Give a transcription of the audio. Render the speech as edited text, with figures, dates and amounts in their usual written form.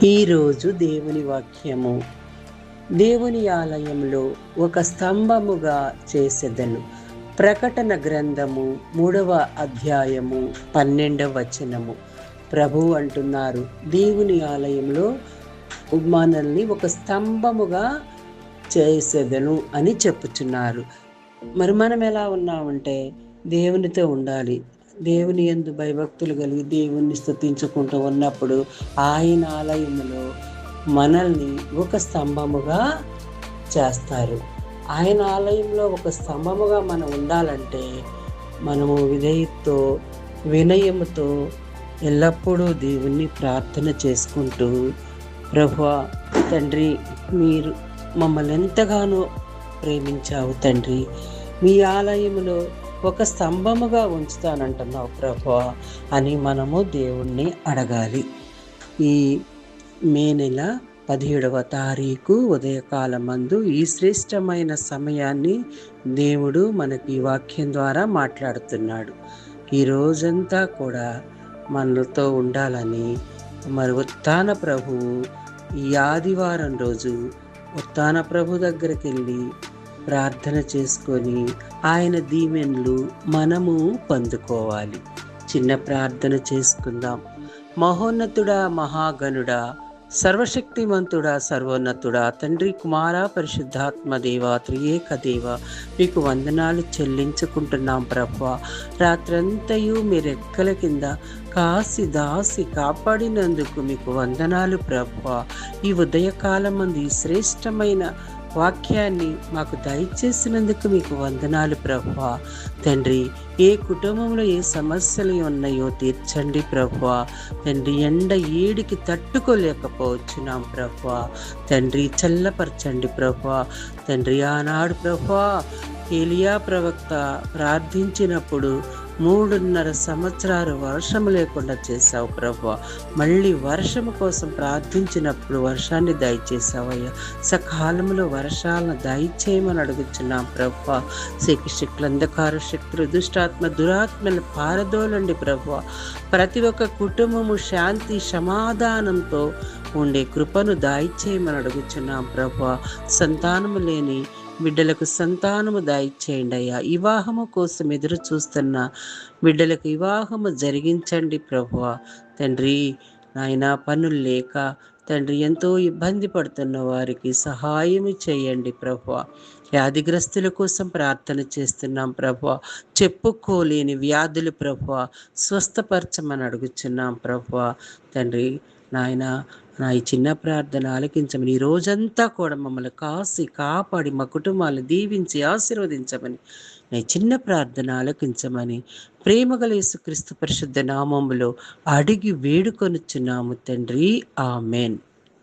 ఈరోజు దేవుని వాక్యము. దేవుని ఆలయంలో ఒక స్తంభముగా చేసెదను. ప్రకటన గ్రంథము 3వ అధ్యాయము 12వ వచనము. ప్రభువు అంటున్నారు, దేవుని ఆలయంలో మనల్ని ఒక స్తంభముగా చేసెదను అని చెప్పుచున్నారు. మరి మనం ఎలా ఉన్నామంటే దేవునితో ఉండాలి. దేవుని యందు భయభక్తులు కలిగి దేవుణ్ణి స్తుతించుకుంటూ ఉన్నప్పుడు ఆయన ఆలయంలో మనల్ని ఒక స్తంభముగా చేస్తారు. ఆయన ఆలయంలో ఒక స్తంభముగా మనం ఉండాలంటే మనము విధేయతతో, వినయముతో ఎల్లప్పుడూ దేవుణ్ణి ప్రార్థన చేసుకుంటూ, ప్రభువా తండ్రి, మీరు మమ్మల్ని ఎంతగానో ప్రేమించావు తండ్రి, మీ ఆలయంలో ఒక స్తంభముగా ఉంచుతానంటున్నావు ప్రభువా అని మనము దేవుణ్ణి అడగాలి. ఈ మే నెల 17వ తారీఖు ఉదయకాలమందు ఈ శ్రేష్టమైన సమయాన్ని దేవుడు మనకి వాక్యం ద్వారా మాట్లాడుతున్నాడు. ఈ రోజంతా కూడా మనతో ఉండాలని మరి ఉత్థాన ప్రభువు ఈ ఆదివారం రోజు ఉత్థాన ప్రభు దగ్గరికి వెళ్ళి ప్రార్థన చేసుకొని ఆయన దీవెనలు మనము పొందుకోవాలి. చిన్న ప్రార్థన చేసుకుందాం. మహోన్నతుడా, మహాగణుడా, సర్వశక్తిమంతుడా, సర్వోన్నతుడా, తండ్రి, కుమార, పరిశుద్ధాత్మ దేవ, త్రియేక దేవ, మీకు వందనాలు చెల్లించుకుంటున్నాం ప్రభువా. రాత్రంతయు మీ రెక్కల కింద కాసి దాసి కాపాడినందుకు మీకు వందనాలు ప్రభువా. ఈ ఉదయకాలమందు ఈ శ్రేష్టమైన వాక్యాన్ని మాకు దయచేసినందుకు మీకు వందనాలు ప్రభువా. తండ్రి, ఏ కుటుంబంలో ఏ సమస్యలు ఉన్నాయో తీర్చండి ప్రభువా. తండ్రి, ఎండ ఏడికి తట్టుకోలేకపోవచ్చున్నాం ప్రభువా. తండ్రి, చల్లపరచండి ప్రభువా. తండ్రి, ఆనాడు ప్రభువా ఏలియా ప్రవక్త ప్రార్థించినప్పుడు 3.5 సంవత్సరాలు వర్షము లేకుండా చేశావు ప్రభువా. మళ్ళీ వర్షము కోసం ప్రార్థించినప్పుడు వర్షాన్ని దయచేసావయ్యా. సకాలంలో వర్షాలను దయచేయమని అడుగుచున్నాం ప్రభువా. శక్తులు, అంధకార శక్తులు, దుష్టాత్మ, దురాత్మలు పారదోలండి ప్రభువా. ప్రతి ఒక్క కుటుంబము శాంతి సమాధానంతో ఉండే కృపను దయచేయమని అడుగుచున్నాం ప్రభువా. సంతానము లేని బిడ్డలకు సంతానము దయచేయండి అయ్యా. వివాహము కోసం ఎదురు చూస్తున్న బిడ్డలకు వివాహము జరిగించండి ప్రభువా. తండ్రి, నాయన పనులు లేక తండ్రి ఎంతో ఇబ్బంది పడుతున్న వారికి సహాయము చేయండి ప్రభువా. వ్యాధిగ్రస్తుల కోసం ప్రార్థన చేస్తున్నాం ప్రభువా. చెప్పుకోలేని వ్యాధులు ప్రభువా స్వస్థపరచమని అడుగుచున్నాం ప్రభువా. తండ్రి, నాయన నా ఈ చిన్న ప్రార్థన ఆలకించమని, ఈ రోజంతా కూడా మమ్మల్ని కాసి కాపాడి మా కుటుంబాలను దీవించి ఆశీర్వదించమని నా చిన్న ప్రార్థన ఆలకించమని ప్రేమగల యేసుక్రీస్తు పరిశుద్ధ నామములో అడిగి వేడుకొనుచున్నాము తండ్రి. ఆమెన్.